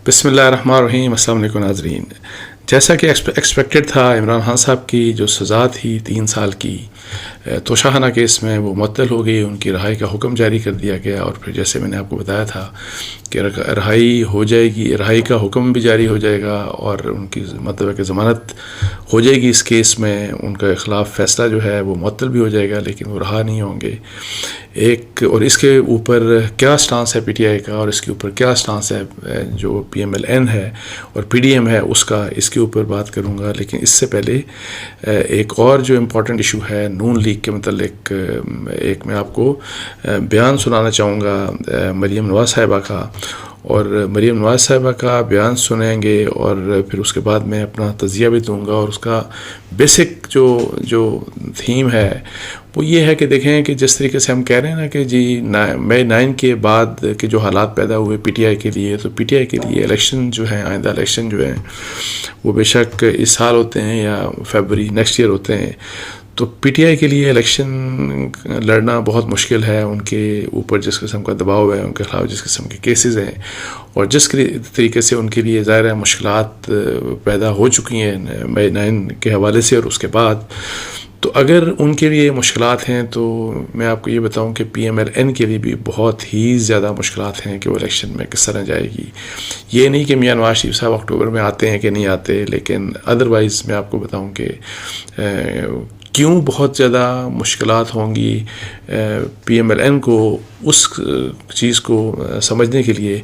بسم اللہ الرحمن الرحیم۔ السلام علیکم ناظرین، جیسا کہ ایکسپیکٹڈ تھا عمران خان صاحب کی جو سزا تھی 3 سال کی توشاہانہ کیس میں وہ معطل ہو گئی، ان کی رہائی کا حکم جاری کر دیا گیا، اور پھر جیسے میں نے آپ کو بتایا تھا کہ رہائی ہو جائے گی، رہائی کا حکم بھی جاری ہو جائے گا، اور ان کی مطلب کہ ضمانت ہو جائے گی اس کیس میں، ان کے خلاف فیصلہ جو ہے وہ معطل بھی ہو جائے گا، لیکن وہ رہا نہیں ہوں گے۔ اور اس کے اوپر کیا سٹانس ہے پی ٹی آئی کا، اور اس کے اوپر کیا سٹانس ہے جو پی ایم ایل این ہے اور پی ڈی ایم ہے اس کا، اس کے اوپر بات کروں گا۔ لیکن اس سے پہلے ایک اور جو امپورٹنٹ ایشو ہے نون لیگ کے متعلق، ایک میں آپ کو بیان سنانا چاہوں گا مریم نواز صاحبہ کا، اور مریم نواز صاحبہ کا بیان سنیں گے، اور پھر اس کے بعد میں اپنا تجزیہ بھی دوں گا۔ اور اس کا بیسک جو تھیم ہے وہ یہ ہے کہ دیکھیں کہ جس طریقے سے ہم کہہ رہے ہیں نا کہ جی مئی 9 کے بعد کے جو حالات پیدا ہوئے پی ٹی آئی کے لیے، تو پی ٹی آئی کے لیے الیکشن جو ہیں، آئندہ الیکشن جو ہیں وہ بے شک اس سال ہوتے ہیں یا فیبرری نیکسٹ ایئر ہوتے ہیں، تو پی ٹی آئی کے لیے الیکشن لڑنا بہت مشکل ہے۔ ان کے اوپر جس قسم کا دباؤ ہے، ان کے خلاف جس قسم کے کیسز ہیں، اور جس طریقے سے ان کے لیے ظاہر ہے مشکلات پیدا ہو چکی ہیں مئی 9 کے حوالے سے اور اس کے بعد، تو اگر ان کے لیے مشکلات ہیں تو میں آپ کو یہ بتاؤں کہ پی ایم ایل این کے لیے بھی بہت ہی زیادہ مشکلات ہیں کہ وہ الیکشن میں کس طرح جائے گی۔ یہ نہیں کہ میاں نواز شریف صاحب اکتوبر میں آتے ہیں کہ نہیں آتے، لیکن ادروائز میں آپ کو بتاؤں کہ کیوں بہت زیادہ مشکلات ہوں گی پی ایم ایل این کو اس چیز کو سمجھنے کے لیے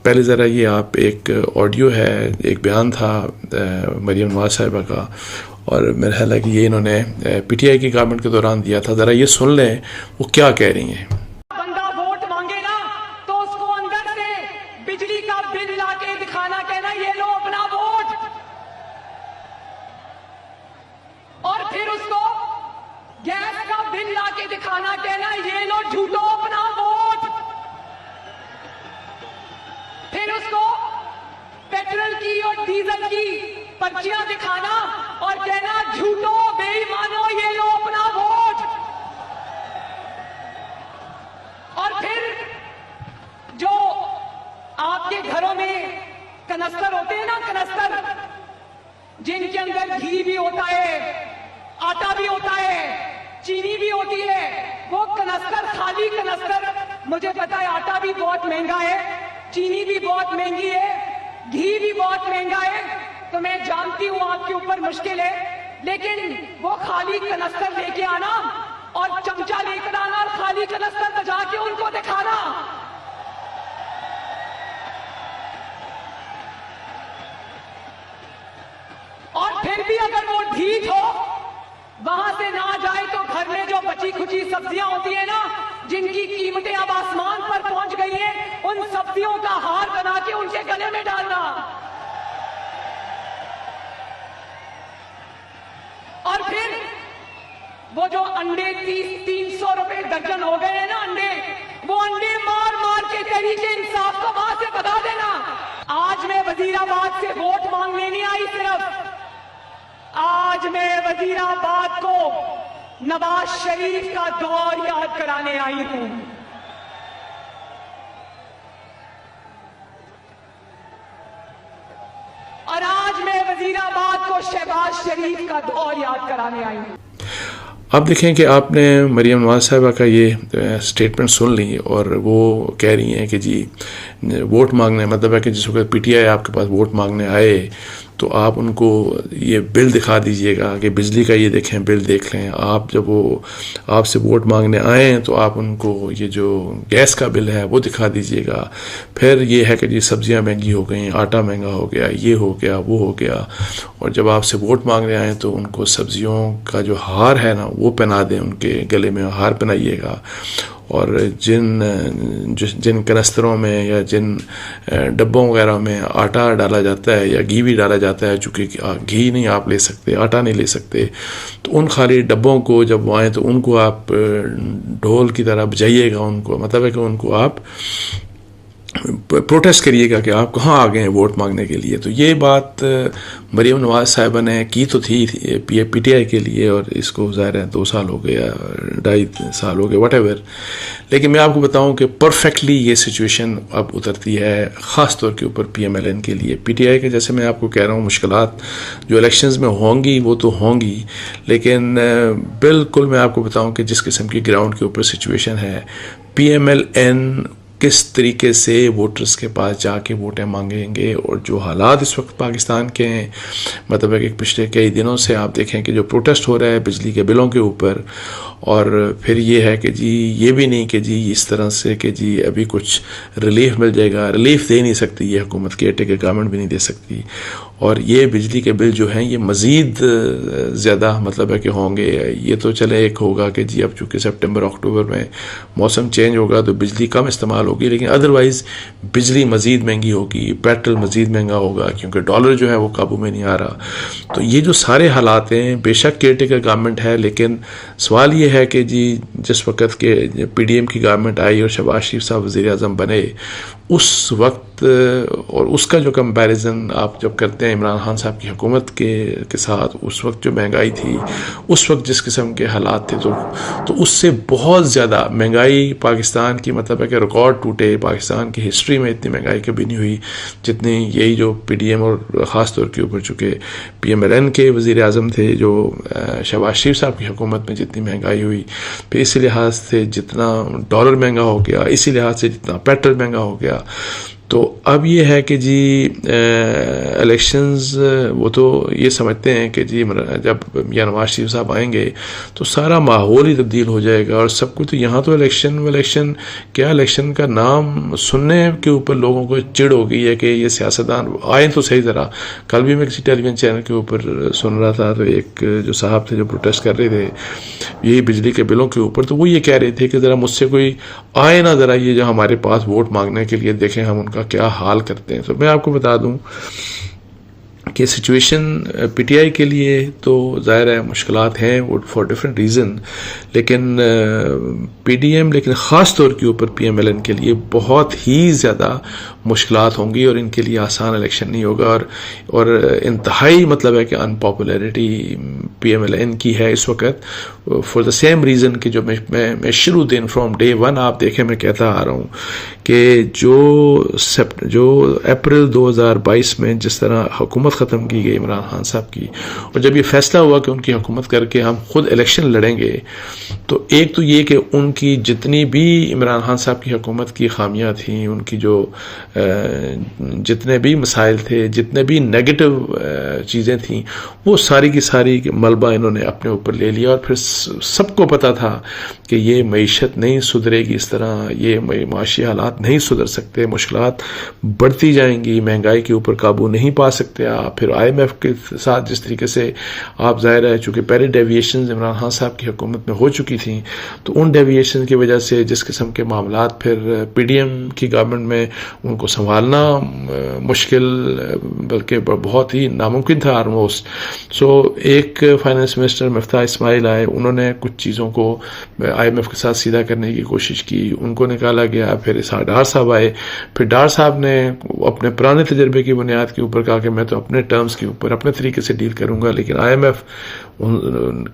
پہلے ذرا یہ آپ ایک آڈیو ہے، ایک بیان تھا مریم نواز صاحبہ کا، اور میرا خیال ہے کہ یہ انہوں نے پی ٹی آئی کی گورنمنٹ کے دوران دیا تھا، ذرا یہ سن لیں وہ کیا کہہ رہی ہیں۔ بندہ ووٹ مانگے نا تو اس کو اندر سے بجلی کا بل لا کے دکھانا، کہنا یہ لو اپنا ووٹ، اور پھر اس کو گیس کا بل لا کے دکھانا، کہنا یہ لو جھوٹو اپنا ووٹ، پھر اس کو پیٹرول کی اور ڈیزل کی پرچیاں دکھانا اور کہنا جھوٹو بے ایمانو یہ لو اپنا ووٹ، اور پھر جو آپ کے گھروں میں کنستر ہوتے ہیں نا، کنستر جن کے اندر گھی بھی ہوتا ہے، آٹا بھی ہوتا ہے، چینی بھی ہوتی ہے، وہ کنستر، خالی کنستر، مجھے پتا ہے آٹا بھی بہت مہنگا ہے، چینی بھی بہت مہنگی ہے، گھی بھی بہت مہنگا ہے، تو میں جانتی ہوں آپ کے اوپر مشکل ہے، لیکن وہ خالی کنستر لے کے آنا اور چمچہ لے کر آنا اور خالی کنستر بجا کے ان کو دکھانا، اور پھر بھی اگر وہ ڈھیٹ ہو وہاں سے نہ جائے تو گھر میں جو بچی کھچی سبزیاں ہوتی ہیں نا، جن کی قیمتیں اب آسمان پر پہنچ گئی ہیں، ان سبزیوں کا ہار بنا کے ان کے گلے میں ڈالنا، اور پھر وہ جو انڈے 300 روپے درجن ہو گئے ہیں نا انڈے، وہ انڈے مار مار کے تحریک انصاف کو وہاں سے بتا دینا۔ آج میں وزیر آباد سے ووٹ مانگنے نہیں آئی، صرف آج میں وزیر آباد کو نواز شریف کا دور یاد کرانے آئی ہوں۔ اور آج میں وزیر آباد کو شہباز شریف کا دور یاد کرانے آئی ہوں۔ آپ دیکھیں کہ آپ نے مریم نواز صاحبہ کا یہ سٹیٹمنٹ سن لی، اور وہ کہہ رہی ہیں کہ جی ووٹ مانگنے، مطلب ہے کہ جس وقت پی ٹی آئی آپ کے پاس ووٹ مانگنے آئے تو آپ ان کو یہ بل دکھا دیجئے گا کہ بجلی کا یہ دیکھیں بل دیکھ لیں، آپ جب وہ آپ سے ووٹ مانگنے آئیں تو آپ ان کو یہ جو گیس کا بل ہے وہ دکھا دیجئے گا، پھر یہ ہے کہ جی سبزیاں مہنگی ہو گئیں، آٹا مہنگا ہو گیا، یہ ہو گیا وہ ہو گیا، اور جب آپ سے ووٹ مانگنے آئیں تو ان کو سبزیوں کا جو ہار ہے نا وہ پہنا دیں، ان کے گلے میں ہار پہنائیے گا، اور جن کنستروں میں یا جن ڈبوں وغیرہ میں آٹا ڈالا جاتا ہے یا گھی بھی ڈالا جاتا ہے، چونکہ گھی نہیں آپ لے سکتے، آٹا نہیں لے سکتے، تو ان خالی ڈبوں کو جب وہ آئیں تو ان کو آپ ڈھول کی طرح بجائیے گا، ان کو مطلب ہے کہ ان کو آپ پروٹیسٹ کریے گا کہ آپ کہاں آ گئے ہیں ووٹ مانگنے کے لیے. تو یہ بات مریم نواز صاحبہ نے کی تو تھی پی ٹی آئی کے لیے, اور اس کو ظاہر ہے 2 سال ہو گیا, 2.5 سال ہو گئے, واٹ ایور. لیکن میں آپ کو بتاؤں کہ پرفیکٹلی یہ سچویشن اب اترتی ہے خاص طور کے اوپر پی ایم ایل این کے لیے. پی ٹی آئی کے جیسے میں آپ کو کہہ رہا ہوں مشکلات جو الیکشنز میں ہوں گی وہ تو ہوں گی, لیکن بالکل میں آپ کو بتاؤں کہ جس قسم کی گراؤنڈ کے اوپر سچویشن ہے, پی ایم ایل این کس طریقے سے ووٹرز کے پاس جا کے ووٹیں مانگیں گے, اور جو حالات اس وقت پاکستان کے ہیں, مطلب ہے کہ پچھلے کئی دنوں سے آپ دیکھیں کہ جو پروٹیسٹ ہو رہا ہے بجلی کے بلوں کے اوپر, اور پھر یہ ہے کہ جی یہ بھی نہیں کہ جی اس طرح سے کہ جی ابھی کچھ ریلیف مل جائے گا. ریلیف دے نہیں سکتی یہ حکومت, کیئر ٹیکر گورنمنٹ بھی نہیں دے سکتی, اور یہ بجلی کے بل جو ہیں یہ مزید زیادہ مطلب ہے کہ ہوں گے. یہ تو چلے ایک ہوگا کہ جی اب چونکہ سپٹمبر اکتوبر میں موسم چینج ہوگا تو بجلی کم استعمال ہوگی, لیکن ادروائز بجلی مزید مہنگی ہوگی, پیٹرول مزید مہنگا ہوگا کیونکہ ڈالر جو ہے وہ قابو میں نہیں آ رہا. تو یہ جو سارے حالات ہیں, بے شک کیئر ٹیکر گورنمنٹ ہے, لیکن سوال یہ ہے کہ جی جس وقت کے پی ڈی ایم کی گورنمنٹ آئی اور شہباز شریف صاحب وزیر اعظم بنے, اس وقت اور اس کا جو کمپیریزن آپ جب کرتے ہیں عمران خان صاحب کی حکومت کے ساتھ, اس وقت جو مہنگائی تھی, اس وقت جس قسم کے حالات تھے, تو اس سے بہت زیادہ مہنگائی پاکستان کی مطلب ہے کہ ریکارڈ ٹوٹے. پاکستان کی ہسٹری میں اتنی مہنگائی کبھی نہیں ہوئی جتنی یہی جو پی ڈی ایم اور خاص طور کے اوپر چونکہ پی ایم ایل این کے وزیر اعظم تھے جو شہباز شریف صاحب کی حکومت میں جتنی مہنگائی ہوئی, پھر اسی لحاظ سے جتنا ڈالر مہنگا ہو گیا, اسی لحاظ سے جتنا پیٹرول مہنگا ہو گیا. تو اب یہ ہے کہ جی الیکشنز وہ تو یہ سمجھتے ہیں کہ جی جب یا نواز شریف صاحب آئیں گے تو سارا ماحول ہی تبدیل ہو جائے گا, اور سب کو تو یہاں تو الیکشن کیا, الیکشن کا نام سننے کے اوپر لوگوں کو چڑ ہو گئی ہے کہ یہ سیاستدان آئیں تو صحیح طرح. کل بھی میں کسی ٹیلی ویژن چینل کے اوپر سن رہا تھا, تو ایک جو صاحب تھے جو پروٹیسٹ کر رہے تھے یہی بجلی کے بلوں کے اوپر, تو وہ یہ کہہ رہے تھے کہ ذرا مجھ سے کوئی آئے نا, ذرا یہ جو ہمارے پاس ووٹ مانگنے کے لیے, دیکھیں ہم ان کا کیا حال کرتے ہیں. تو میں آپ کو بتا دوں کہ سچویشن پی ٹی آئی کے لیے تو ظاہر ہے مشکلات ہیں فار ڈفرینٹ ریزن, لیکن پی ڈی ایم لیکن خاص طور کے اوپر پی ایم ایل این کے لیے بہت ہی زیادہ مشکلات ہوں گی, اور ان کے لیے آسان الیکشن نہیں ہوگا. اور انتہائی مطلب ہے کہ unpopularity P M L N کی ہے اس وقت فار دا سیم ریزن کہ جو میں شروع دن فرام ڈے ون آپ دیکھیں میں کہتا آ رہا ہوں کہ جو اپریل 2022 میں جس طرح حکومت ختم کی گئی عمران خان صاحب کی, اور جب یہ فیصلہ ہوا کہ ان کی حکومت کر کے ہم خود الیکشن لڑیں گے, تو ایک تو یہ کہ ان کی جتنی بھی عمران خان صاحب کی حکومت کی خامیاں تھیں, ان کی جو جتنے بھی مسائل تھے, جتنے بھی نیگیٹو چیزیں تھیں, وہ ساری کی ساری ملبہ انہوں نے اپنے اوپر لے لیا. اور پھر سب کو پتا تھا کہ یہ معیشت نہیں سدھرے گی, اس طرح یہ معاشی حالات نہیں سدھر سکتے, مشکلات بڑھتی جائیں گی, مہنگائی کے اوپر قابو نہیں پا سکتے آپ. پھر آئی ایم ایف کے ساتھ جس طریقے سے آپ ظاہر ہے چونکہ پہلے ڈیویشنز عمران خان صاحب کی حکومت میں ہو چکی تھیں, تو ان ڈیویشن کی وجہ سے جس قسم کے معاملات پھر پی ڈی ایم کی گورنمنٹ میں ان کو سنبھالنا مشکل بلکہ بہت ہی ناممکن تھا آلموسٹ. سو ایک فائنانس منسٹر مفتاح اسماعیل آئے, انہوں نے کچھ چیزوں کو آئی ایم ایف کے ساتھ سیدھا کرنے کی کوشش کی, ان کو نکالا گیا. پھر اسحاق ڈار صاحب آئے, پھر ڈار صاحب نے اپنے پرانے تجربے کی بنیاد کے اوپر کہا کہ میں تو اپنے ٹرمز کے اوپر اپنے طریقے سے ڈیل کروں گا, لیکن آئی ایم ایف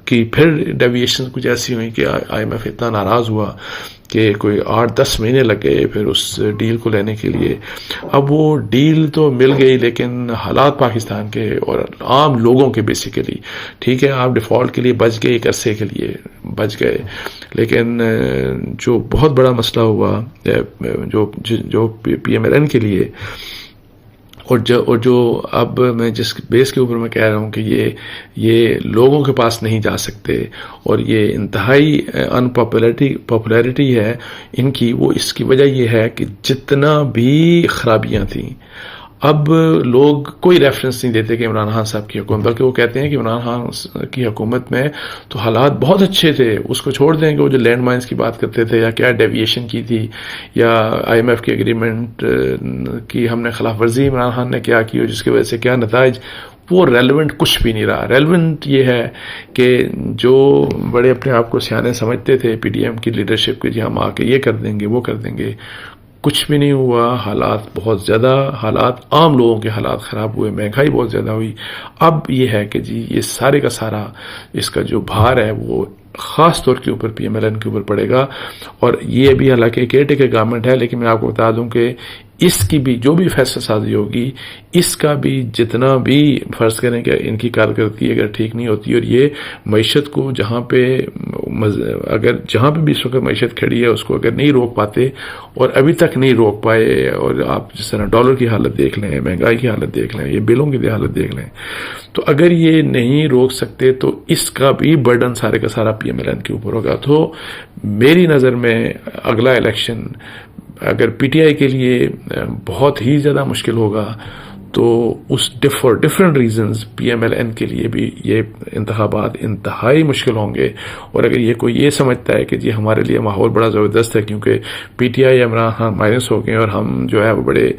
کی پھر ڈیویشن کچھ ایسی ہوئی کہ آئی ایم ایف اتنا ناراض ہوا کہ کوئی 8-10 مہینے لگ گئے پھر اس ڈیل کو لینے کے لیے. اب وہ ڈیل تو مل گئی, لیکن حالات پاکستان کے اور عام لوگوں کے بیسیکلی ٹھیک ہے, آپ ڈیفالٹ کے لیے بچ گئے, ایک عرصے کے لیے بچ گئے, لیکن جو بہت بڑا مسئلہ ہوا جو پی ایم ایل این کے لیے, اور جو اب میں جس بیس کے اوپر میں کہہ رہا ہوں کہ یہ لوگوں کے پاس نہیں جا سکتے, اور یہ انتہائی ان پاپولیرٹی ہے ان کی, وہ اس کی وجہ یہ ہے کہ جتنا بھی خرابیاں تھیں اب لوگ کوئی ریفرنس نہیں دیتے کہ عمران خان صاحب کی حکومت, بلکہ وہ کہتے ہیں کہ عمران خان کی حکومت میں تو حالات بہت اچھے تھے. اس کو چھوڑ دیں کہ وہ جو لینڈ مائنز کی بات کرتے تھے یا کیا ڈیویشن کی تھی یا آئی ایم ایف کے اگریمنٹ کی ہم نے خلاف ورزی عمران خان نے کیا کی اور جس کی وجہ سے کیا نتائج, وہ ریلیونٹ کچھ بھی نہیں رہا. ریلیونٹ یہ ہے کہ جو بڑے اپنے آپ کو سیانے سمجھتے تھے پی ڈی ایم کی لیڈرشپ کے, جی ہم آ کے یہ کر دیں گے وہ کر دیں گے, کچھ بھی نہیں ہوا، حالات بہت زیادہ، حالات عام لوگوں کے حالات خراب ہوئے، مہنگائی بہت زیادہ ہوئی. اب یہ ہے کہ جی یہ سارے کا سارا اس کا جو بھار ہے وہ خاص طور کے اوپر پی ایم ایل این کے اوپر پڑے گا. اور یہ بھی حالانکہ کیئر ٹیکر گورنمنٹ ہے، لیکن میں آپ کو بتا دوں کہ اس کی بھی جو بھی فیصلہ سازی ہوگی، اس کا بھی جتنا بھی فرض کریں کہ ان کی کارکردگی اگر ٹھیک نہیں ہوتی اور یہ معیشت کو جہاں پہ بھی اس وقت معیشت کھڑی ہے اس کو اگر نہیں روک پاتے اور ابھی تک نہیں روک پائے، اور آپ جس طرح ڈالر کی حالت دیکھ لیں، مہنگائی کی حالت دیکھ لیں، یہ بلوں کی حالت دیکھ لیں، تو اگر یہ نہیں روک سکتے تو اس کا بھی برڈن سارے کا سارا پی ایم ایل این کے اوپر ہوگا. تو میری نظر میں اگلا الیکشن اگر پی ٹی آئی کے لیے بہت ہی زیادہ مشکل ہوگا تو اس for different reasons P M L N کے لیے بھی یہ انتخابات انتہائی مشکل ہوں گے. اور اگر یہ کوئی یہ سمجھتا ہے کہ جی ہمارے لیے ماحول بڑا زبردست ہے کیونکہ P T I Imran Khan minus ہو گئے اور ہم جو ہے وہ بڑے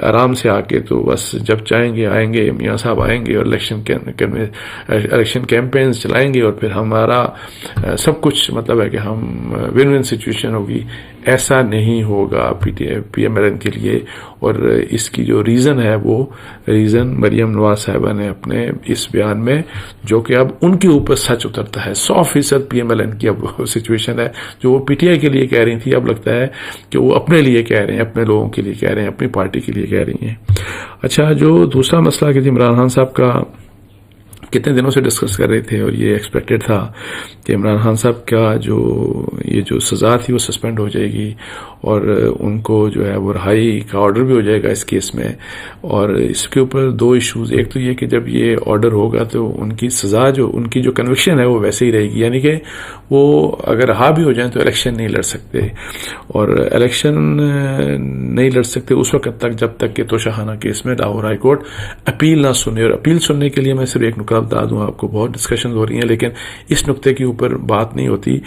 آرام سے آ کے تو بس جب چاہیں گے آئیں گے، میاں صاحب آئیں گے اور الیکشن کیمپینز چلائیں گے اور پھر ہمارا سب کچھ مطلب ہے کہ ہم ون ون سچویشن ہوگی، ایسا نہیں ہوگا پی ایم ایل این کے لیے. اور اس کی جو ریزن ہے وہ ریزن مریم نواز صاحبہ نے اپنے اس بیان میں، جو کہ اب ان کے اوپر سچ اترتا ہے 100% پی ایم ایل این کی اب سچویشن ہے جو وہ پی ٹی آئی کے لیے کہہ رہی تھی، اب لگتا ہے کہ وہ اپنے لیے کہہ رہے ہیں، اپنے لوگوں کے لیے کہہ رہے ہیں، اپنی پارٹی کے لیے کہہ رہی ہیں. اچھا، جو دوسرا مسئلہ کہ عمران خان صاحب کا کتنے دنوں سے ڈسکس کر رہے تھے اور یہ ایکسپیکٹڈ تھا کہ عمران خان صاحب کا یہ جو سزا تھی وہ سسپینڈ ہو جائے گی اور ان کو جو ہے وہ رہائی کا آرڈر بھی ہو جائے گا اس کیس میں. اور اس کے اوپر دو ایشوز، ایک تو یہ کہ جب یہ آرڈر ہوگا تو ان کی سزا ان کی جو کنوکشن ہے وہ ویسے ہی رہے گی، یعنی کہ وہ اگر رہا بھی ہو جائیں تو الیکشن نہیں لڑ سکتے، اور الیکشن نہیں لڑ سکتے اس وقت تک جب تک کہ توشاہانہ کیس میں لاہور ہائی کورٹ اپیل نہ سنے. اور اپیل سننے کے لیے میں صرف ایک نکتہ بتا دوں آپ کو، بہت ڈسکشنز ہو رہی ہیں لیکن اس نقطے کے اوپر بات نہیں ہوتی.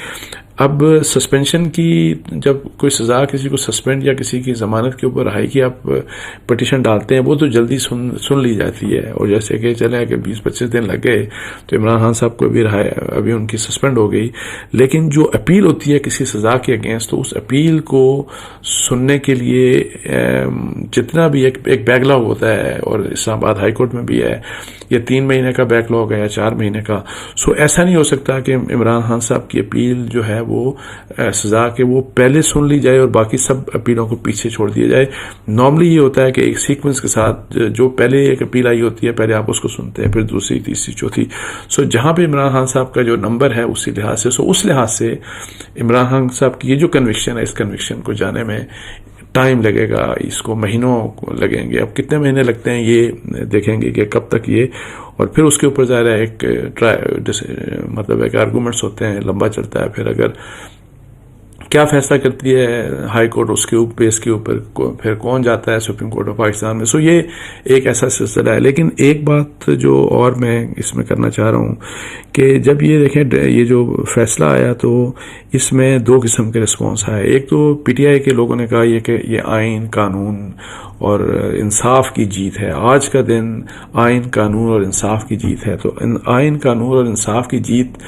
اب سسپینشن کی جب کوئی سزا کسی کو سسپینڈ یا کسی کی ضمانت کے اوپر رہائی کی آپ پٹیشن ڈالتے ہیں وہ تو جلدی سن لی جاتی ہے، اور جیسے کہ چلے اگر 20-25 دن لگ گئے تو عمران خان صاحب کو ابھی ان کی سسپینڈ ہو گئی. لیکن جو اپیل ہوتی ہے کسی سزا کے اگینسٹ تو اس اپیل کو سننے کے لیے جتنا بھی ایک بیک لاگ ہوتا ہے، اور اسلام آباد ہائی کورٹ میں بھی ہے، یہ 3 مہینے کا بیک لاگ ہے یا 4 مہینے کا. سو ایسا نہیں ہو سکتا کہ عمران خان صاحب کی اپیل جو ہے وہ سزا کے وہ پہلے سن لی جائے اور باقی سب اپیلوں کو پیچھے چھوڑ دیا جائے. نارملی یہ ہوتا ہے کہ ایک سیکوینس کے ساتھ جو پہلے ایک اپیل آئی ہوتی ہے پہلے آپ اس کو سنتے ہیں، پھر دوسری، تیسری، چوتھی. سو جہاں پہ عمران خان صاحب کا جو نمبر ہے اسی لحاظ سے، اس لحاظ سے عمران خان صاحب کی یہ جو کنوکشن ہے اس کنوکشن کو جانے میں ٹائم لگے گا، اس کو مہینوں لگیں گے. اب کتنے مہینے لگتے ہیں یہ دیکھیں گے کہ کب تک یہ، اور پھر اس کے اوپر ظاہر ہے ایک مطلب ہے کہ آرگومنٹس ہوتے ہیں، لمبا چلتا ہے. پھر اگر کیا فیصلہ کرتی ہے ہائی کورٹ اس کے بیس کے اوپر پھر کون جاتا ہے سپریم کورٹ آف پاکستان میں. سو یہ ایک ایسا سلسلہ ہے. لیکن ایک بات جو اور میں اس میں کرنا چاہ رہا ہوں کہ جب یہ دیکھیں یہ جو فیصلہ آیا تو اس میں 2 قسم کے رسپانس آئے. ایک تو پی ٹی آئی کے لوگوں نے کہا یہ کہ یہ آئین، قانون اور انصاف کی جیت ہے، آج کا دن آئین، قانون اور انصاف کی جیت ہے. تو آئین، قانون اور انصاف کی جیت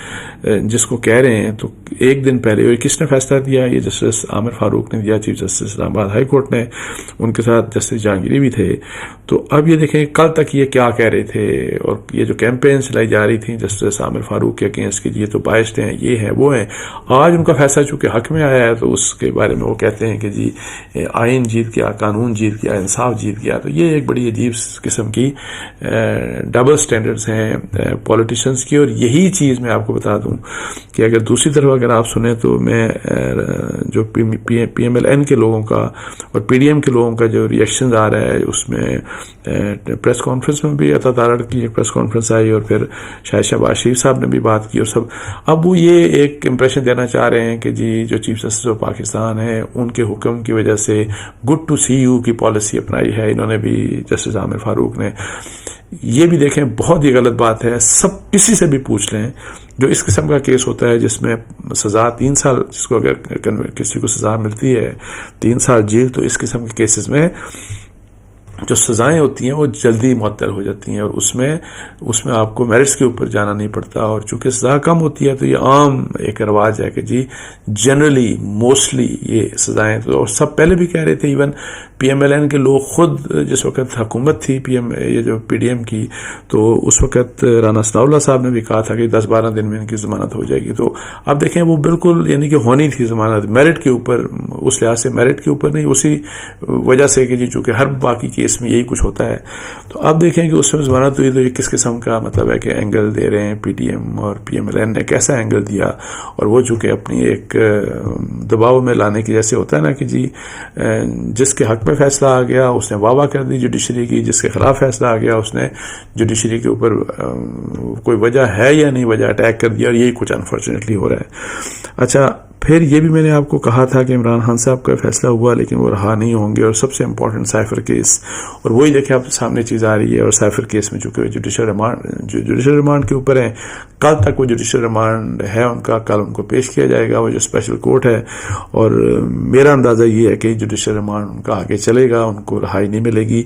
جس کو کہہ رہے ہیں، تو ایک دن پہلے اور کس نے فیصلہ دیا؟ یہ جسٹس عامر فاروق نے دیا، چیف جسٹس اسلام آباد ہائی کورٹ نے، ان کے ساتھ جسٹس جہانگیری بھی تھے. تو اب یہ دیکھیں کل تک یہ کیا کہہ رہے تھے، اور یہ جو کیمپین چلائی جا رہی تھیں جسٹس عامر فاروق کے اگینسٹ کہ یہ تو بائسڈ ہیں، یہ ہیں، وہ ہیں. آج ان کا فیصلہ چونکہ حق میں آیا ہے تو اس کے بارے میں وہ کہتے ہیں کہ جی آئین جیت گیا، قانون جیت گیا، انصاف جیت گیا. تو یہ ایک بڑی عجیب قسم کی ڈبل سٹینڈرڈز ہیں پولیٹیشنز کی. اور یہی چیز میں آپ کو بتا دوں کہ اگر دوسری طرف اگر آپ سنیں تو میں جو پی ایم ایل این کے لوگوں کا اور پی ڈی ایم کے لوگوں کا جو ریئیکشن آ رہا ہے اس میں پریس کانفرنس میں بھی عطا تارڑ کی ایک پریس کانفرنس آئی اور پھر شاہد شہباز شریف صاحب نے بھی بات کی اور سب اب وہ یہ ایک امپریشن دینا چاہ رہے ہیں کہ جی جو چیف جسٹس آف پاکستان ہے ان کے حکم کی وجہ سے گڈ ٹو سی یو کی پالیسی اپنائی ہے انہوں نے بھی، جسٹس عامر فاروق نے. یہ بھی دیکھیں بہت ہی غلط بات ہے. سب کسی سے بھی پوچھ لیں جو اس قسم کا کیس ہوتا ہے جس میں سزا 3 سال، جس کو اگر کسی کو سزا ملتی ہے 3 سال جیل، تو اس قسم کے کیسز میں جو سزائیں ہوتی ہیں وہ جلدی معطل ہو جاتی ہیں، اور اس میں آپ کو میرٹس کے اوپر جانا نہیں پڑتا، اور چونکہ سزا کم ہوتی ہے تو یہ عام ایک رواج ہے کہ جی جنرلی موسٹلی یہ سزائیں، تو سب پہلے بھی کہہ رہے تھے، even P M L N کے لوگ خود جس وقت حکومت تھی یہ جو پی ڈی ایم کی، تو اس وقت رانا ثناء اللہ صاحب نے بھی کہا تھا کہ 10-12 دن میں ان کی ضمانت ہو جائے گی. تو اب دیکھیں وہ بالکل یعنی کہ ہونی تھی ضمانت میرٹ کے اوپر، اس لحاظ سے میرٹ کے اوپر نہیں، اسی وجہ سے کہ جی چونکہ ہر باقی کیس میں یہی کچھ ہوتا ہے. تو اب دیکھیں کہ اس میں ضمانت ہوئی تو یہ کس قسم کا مطلب ہے کہ اینگل دے رہے ہیں پی ڈی ایم اور پی ایم ایل این نے، کیسا اینگل دیا، اور وہ چونکہ اپنی ایک دباؤ میں لانے کی جیسے ہوتا ہے نا کہ جی جس کے حق میں فیصلہ آ گیا اس نے واہ واہ کر دی جوڈیشری کی، جس کے خلاف فیصلہ آ گیا اس نے جوڈیشری کے اوپر کوئی وجہ ہے یا نہیں وجہ اٹیک کر دیا، اور یہی کچھ انفارچونیٹلی ہو رہا ہے. اچھا پھر یہ بھی میں نے آپ کو کہا تھا کہ عمران خان صاحب کا فیصلہ ہوا لیکن وہ رہا نہیں ہوں گے، اور سب سے امپورٹنٹ سائفر کیس، اور وہی دیکھیں آپ سامنے چیز آ رہی ہے. اور سائفر کیس میں چونکہ جوڈیشل ریمانڈ کے اوپر ہیں، کل تک وہ جوڈیشل ریمانڈ ہے ان کا، کل ان کو پیش کیا جائے گا وہ جو اسپیشل کورٹ ہے، اور میرا اندازہ یہ ہے کہ جوڈیشل ریمانڈ ان کا آگے چلے گا، ان کو رہائی نہیں ملے گی.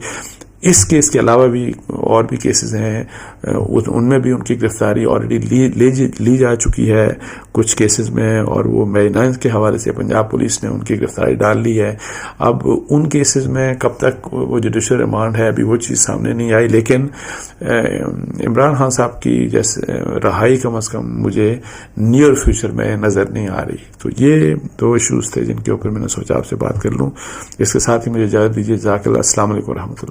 اس کیس کے علاوہ بھی اور بھی کیسز ہیں، ان میں بھی ان کی گرفتاری آلریڈی لی جا چکی ہے کچھ کیسز میں، اور وہ مئی 9 کے حوالے سے پنجاب پولیس نے ان کی گرفتاری ڈال لی ہے. اب ان کیسز میں کب تک وہ جوڈیشل ریمانڈ ہے ابھی وہ چیز سامنے نہیں آئی، لیکن عمران خان صاحب کی جیسے رہائی کم از کم مجھے نیئر فیوچر میں نظر نہیں آ رہی. تو یہ 2 ایشوز تھے جن کے اوپر میں نے سوچا آپ سے بات کر لوں. اس کے ساتھ ہی مجھے اجازت دیجیے. جزاک اللہ. السلام علیکم و رحمۃ اللہ.